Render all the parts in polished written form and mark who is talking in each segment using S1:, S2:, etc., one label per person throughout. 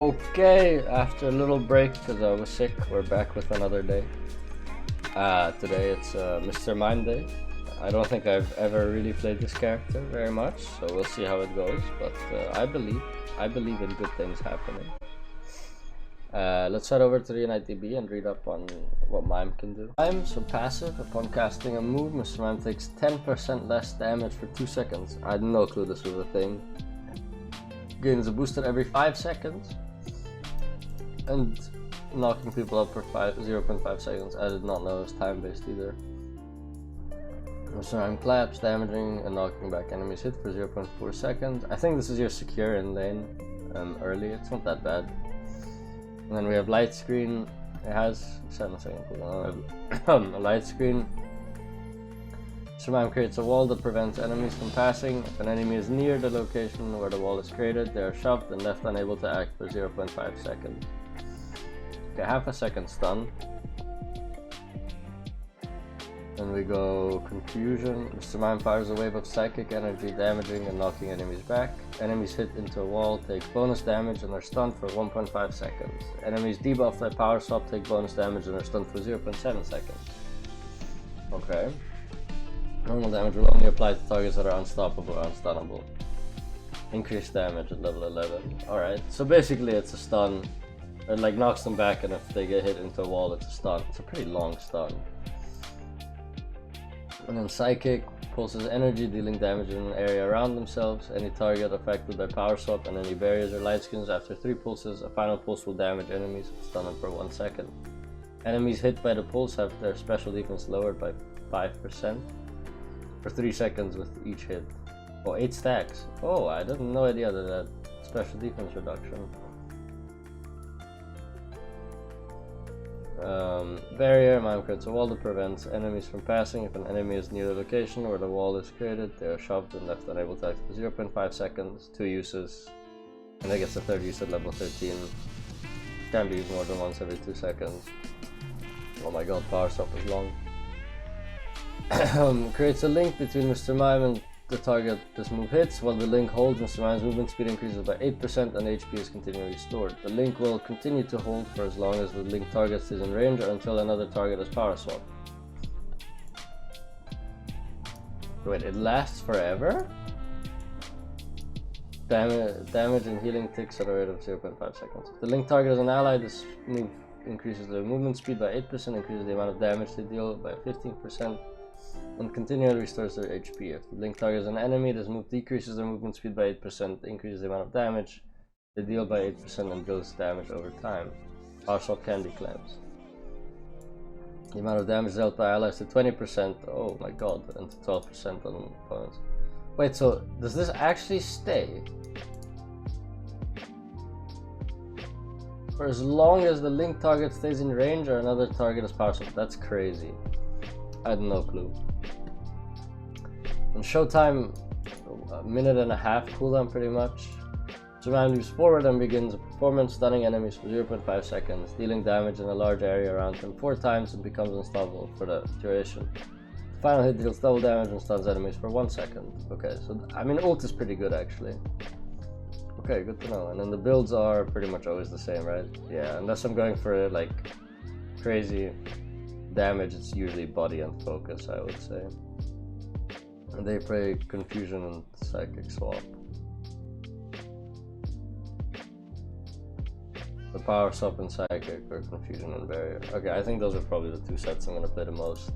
S1: Okay, after a little break because I was sick, we're back with another day. Today it's Mr. Mime Day. I don't think I've ever really played this character very much, so we'll see how it goes. But I believe in good things happening. Let's head over to the Unite DB and read up on what Mime can do. Mime, so passive. Upon casting a move, Mr. Mime takes 10% less damage for 2 seconds. I had no clue this was a thing. Gains a booster every 5 seconds. And knocking people up for 0.5 seconds. I did not know it was time based either. Mr. Mime claps, damaging and knocking back enemies hit for 0.4 seconds. I think this is your secure in lane early, it's not that bad. And then we have light screen. It has 7 second cooldown. A light screen. Mr. Mime creates a wall that prevents enemies from passing. If an enemy is near the location where the wall is created, they are shoved and left unable to act for 0.5 seconds. Okay, half a second stun. Then we go confusion. Mr. Mime fires a wave of psychic energy, damaging and knocking enemies back. Enemies hit into a wall take bonus damage and are stunned for 1.5 seconds. Enemies debuffed by power swap take bonus damage and are stunned for 0.7 seconds. Okay. Normal damage will only apply to targets that are unstoppable or unstunnable. Increased damage at level 11. Alright, so basically it's a stun. It like knocks them back, and if they get hit into a wall, it's a stun. It's a pretty long stun. And then Psychic pulses energy, dealing damage in an area around themselves. Any target affected by power swap and any barriers or light skins after 3 pulses. A final pulse will damage enemies, stun them for 1 second. Enemies hit by the pulse have their special defense lowered by 5% for 3 seconds with each hit. Oh, 8 stacks. Oh, I had no idea that special defense reduction. Barrier. Mime creates a wall that prevents enemies from passing. If an enemy is near the location where the wall is created, they are shoved and left unable to act for 0.5 seconds, 2 uses, and that gets a third use at level 13. Can be used more than once every 2 seconds. Oh my god, power swap is long. Creates a link between Mr. Mime and the target this move hits. While the link holds, Mr. Mime's movement speed increases by 8% and HP is continually stored. The link will continue to hold for as long as the link target is in range or until another target is power swap. Wait, it lasts forever? Damage and healing ticks at a rate of 0.5 seconds. If the link target is an ally, this move increases their movement speed by 8%, increases the amount of damage they deal by 15%. And continually restores their HP. If the link target is an enemy, this move decreases their movement speed by 8%, increases the amount of damage they deal by 8%, and deals damage over time. Power swap can be cleansed. The amount of damage dealt by allies to 20%, oh my god, and to 12% on opponents. Wait, so does this actually stay? For as long as the link target stays in range or another target is power swap? That's crazy. I had no clue. On showtime, a minute and a half cooldown pretty much. Mr. Mime moves forward and begins a performance, stunning enemies for 0.5 seconds, dealing damage in a large area around him 4 times and becomes unstoppable for the duration. The final hit deals double damage and stuns enemies for 1 second. Okay, so I mean ult is pretty good actually. Okay, good to know. And then the builds are pretty much always the same, right? Yeah, unless I'm going for like crazy damage, it's usually body and focus, I would say. And they play confusion and psychic swap. The power swap and psychic, or confusion and barrier. Okay, I think those are probably the 2 sets I'm gonna play the most.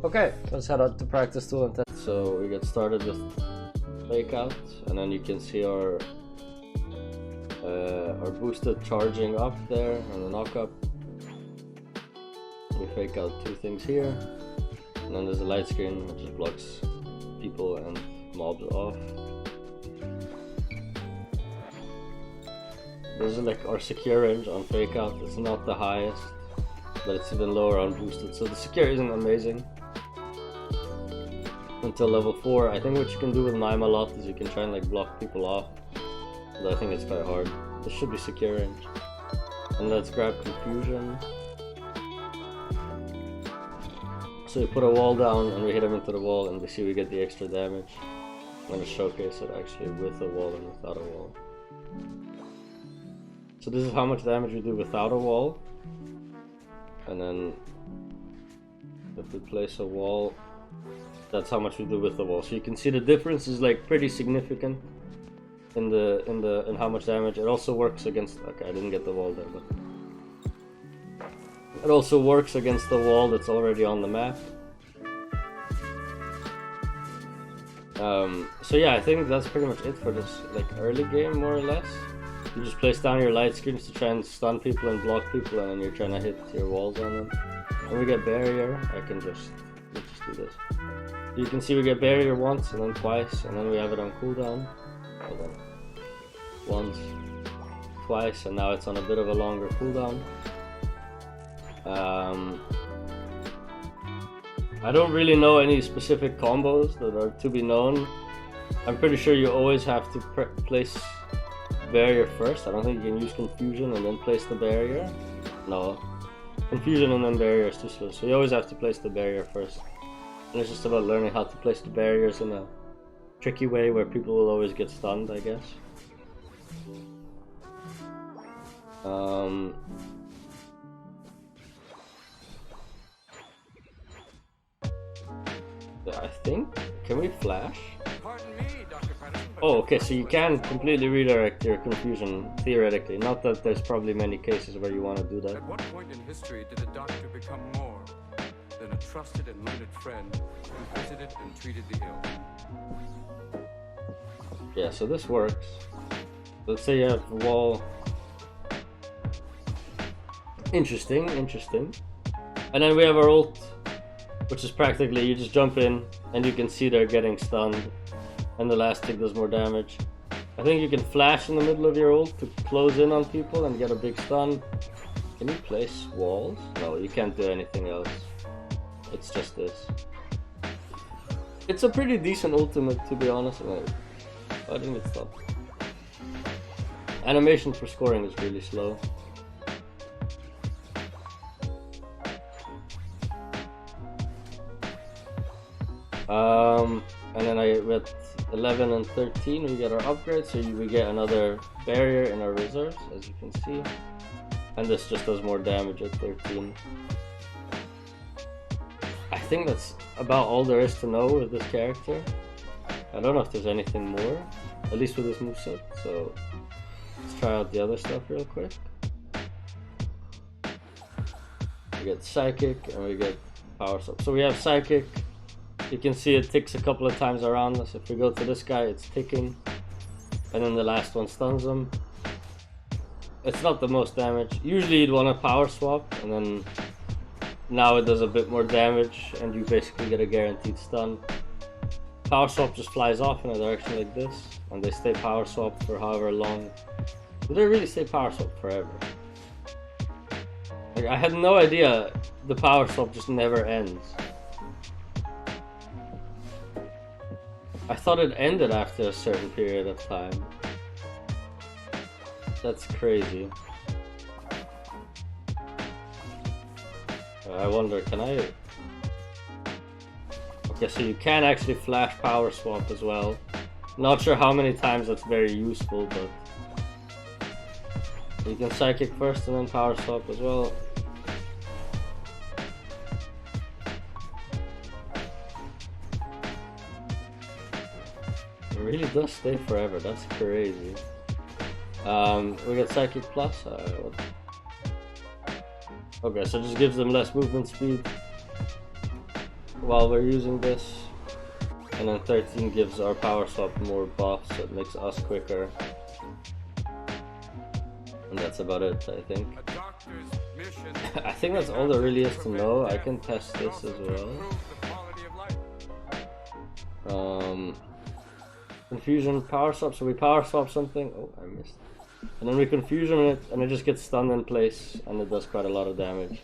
S1: Okay, let's head out to practice tool and test. So we get started with fake out, and then you can see our boosted charging up there and the knock up. We fake out 2 things here, and then there's a light screen which just blocks people and mobs off. This is like our secure range on fake out. It's not the highest, but it's even lower on boosted, so the secure isn't amazing until level 4. I think what you can do with Mime a lot is you can try and like block people off, but I think it's quite hard. This should be secure range. And let's grab confusion. So we put a wall down and we hit him into the wall, and we see we get the extra damage. I'm going to showcase it actually with a wall and without a wall. So this is how much damage we do without a wall. And then if we place a wall, that's how much we do with the wall. So you can see the difference is like pretty significant in how much damage. It also works against, okay, I didn't get the wall there, but it also works against the wall that's already on the map. So yeah, I think that's pretty much it for this like early game, more or less. You just place down your light screens to try and stun people and block people, and then you're trying to hit your walls on them. When we get barrier, let's just do this. You can see we get barrier once and then twice, and then we have it on cooldown. Hold on. Once, twice, and now it's on a bit of a longer cooldown. I don't really know any specific combos that are to be known. I'm pretty sure you always have to place barrier first. I don't think you can use confusion and then place the barrier. No, confusion and then barrier is too slow, so you always have to place the barrier first. And it's just about learning how to place the barriers in a tricky way where people will always get stunned, I guess. Yeah, I think, can we flash?
S2: Pardon me, Dr. Patterson,
S1: Oh, okay, so you can completely redirect your confusion, theoretically. Not that there's probably many cases where you want to do that.
S2: At what point in history did a doctor become more than a trusted and learned friend who visited and treated the ill?
S1: Yeah, so this works. Let's say you have a wall. Interesting. And then we have our ult, which is practically you just jump in and you can see they're getting stunned and the last tick does more damage. I think you can flash in the middle of your ult to close in on people and get a big stun. Can you place walls? No, you can't do anything else. It's just this. It's a pretty decent ultimate, to be honest. I think it stopped. Animation for scoring is really slow. And then with 11 and 13 we get our upgrade, so we get another barrier in our reserves, as you can see. And this just does more damage at 13. I think that's about all there is to know with this character. I don't know if there's anything more, at least with this moveset, so let's try out the other stuff real quick. We get Psychic and we get Power Swap. So we have Psychic. You can see it ticks a couple of times around us. If we go to this guy, it's ticking. And then the last one stuns him. It's not the most damage. Usually you'd want to Power Swap, and then now it does a bit more damage and you basically get a guaranteed stun. Power Swap just flies off in a direction like this, and they stay Power Swap for however long. Do they really stay Power Swap forever? Like, I had no idea the Power Swap just never ends. I thought it ended after a certain period of time. That's crazy. I wonder, can I... Okay, so you can actually flash Power Swap as well. Not sure how many times that's very useful, but... You can Psychic first and then Power Swap as well. It really does stay forever, that's crazy. We get Psychic Plus. Okay, so it just gives them less movement speed while we're using this. And then 13 gives our Power Swap more buffs, so it makes us quicker. And that's about it, I think. I think that's all there really is to know. I can test this as well. Confusion, Power Swap, so we Power Swap something. Oh, I missed. And then we Confusion it, and it just gets stunned in place, and it does quite a lot of damage.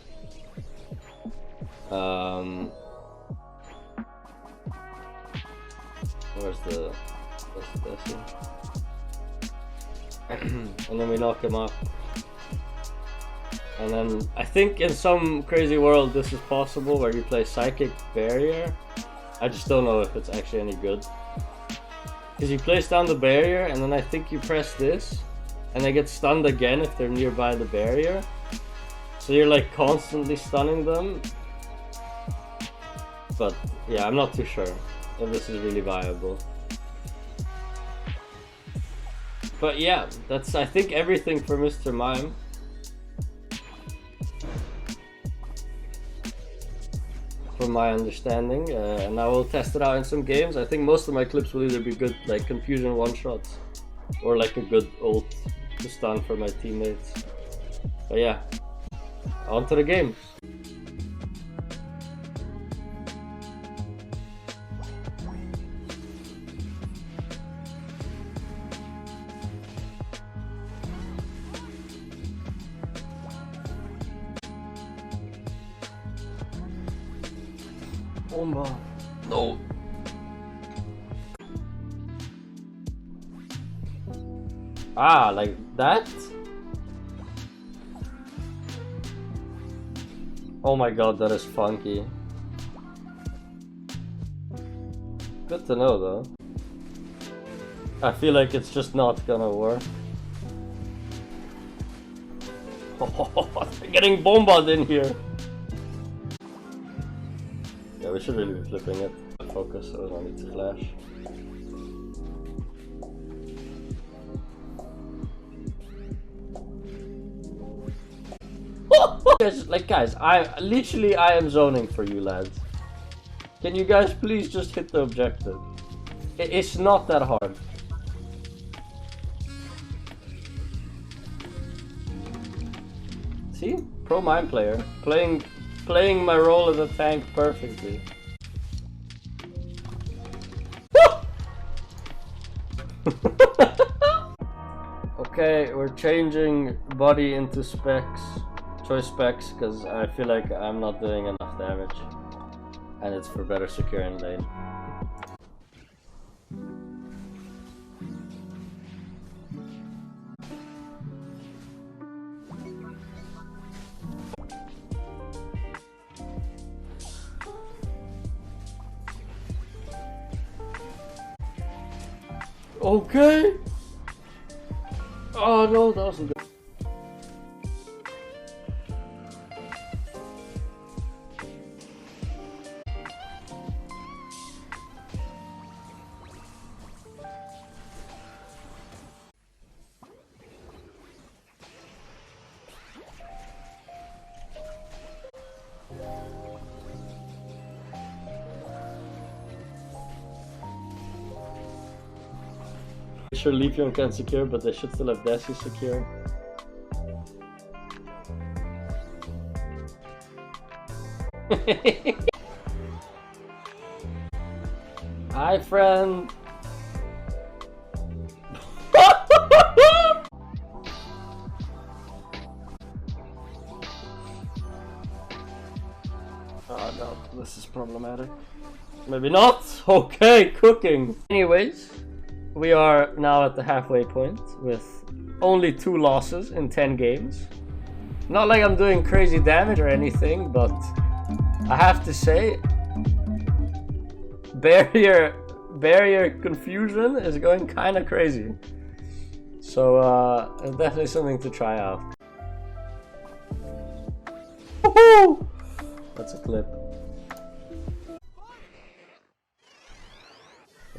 S1: Where's the Desi? And then we knock him off. And then I think in some crazy world this is possible where you play Psychic Barrier. I just don't know if it's actually any good. Because you place down the barrier and then I think you press this and they get stunned again if they're nearby the barrier. So you're like constantly stunning them. But yeah, I'm not too sure if this is really viable. But yeah, that's I think everything for Mr. Mime. From my understanding, and I will test it out in some games. I think most of my clips will either be good like confusion one-shots or like a good ult to stun for my teammates. But yeah, on to the games. Bomba. No. Ah, like that? Oh my god, that is funky. Good to know though. I feel like it's just not gonna work. Oh, they're getting bombarded in here. Yeah, we should really be flipping it. Focus, so I don't need to flash. Guys, I am zoning for you lads. Can you guys please just hit the objective? It's not that hard. See? Pro Mime player. Playing my role as a tank perfectly. Okay, we're changing body into specs. Choice specs, because I feel like I'm not doing enough damage. And it's for better securing lane. Okay. Oh no, that wasn't good. Sure, Leafeon can secure, but they should still have Desi secure. Hi, friend. Oh no, this is problematic. Maybe not. Okay, cooking. Anyways. We are now at the halfway point with only 2 losses in 10 games. Not like I'm doing crazy damage or anything, but I have to say, barrier confusion is going kind of crazy. So it's definitely something to try out. Woohoo! That's a clip.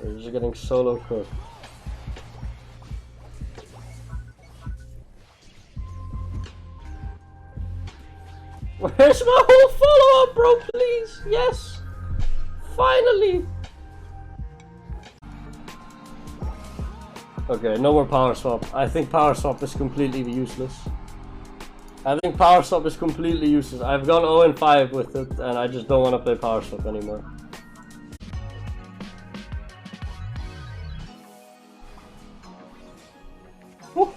S1: We're just getting solo cooked. Where's my whole follow-up, bro? Please, yes, finally. Okay, no more power swap. I think power swap is completely useless. I've gone 0-5 with it, and I just don't want to play power swap anymore. Woo.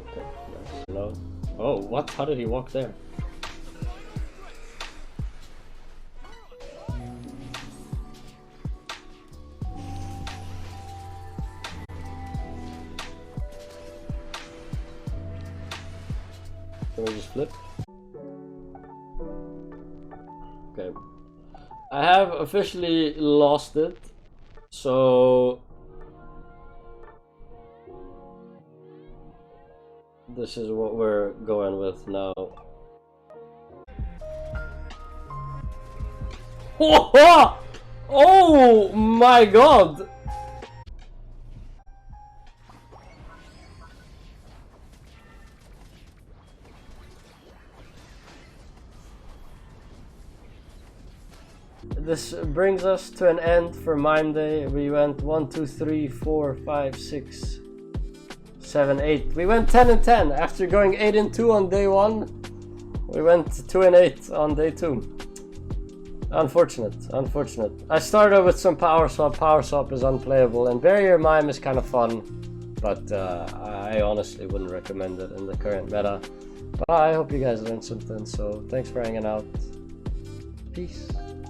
S1: Okay, nice. No. Oh, what? How did he walk there? Can we just flip? Okay. I have officially lost it, so this is what we're going with now. Oh, oh my god! This brings us to an end for Mime Day. We went 1, 2, 3, 4, 5, 6, 7, 8. We went 10 and 10 after going 8 and 2 on day 1. We went 2 and 8 on day 2. Unfortunate, unfortunate. I started with some power swap. Power swap is unplayable, and barrier mime is kind of fun, but I honestly wouldn't recommend it in the current meta. But I hope you guys learned something, so thanks for hanging out. Peace.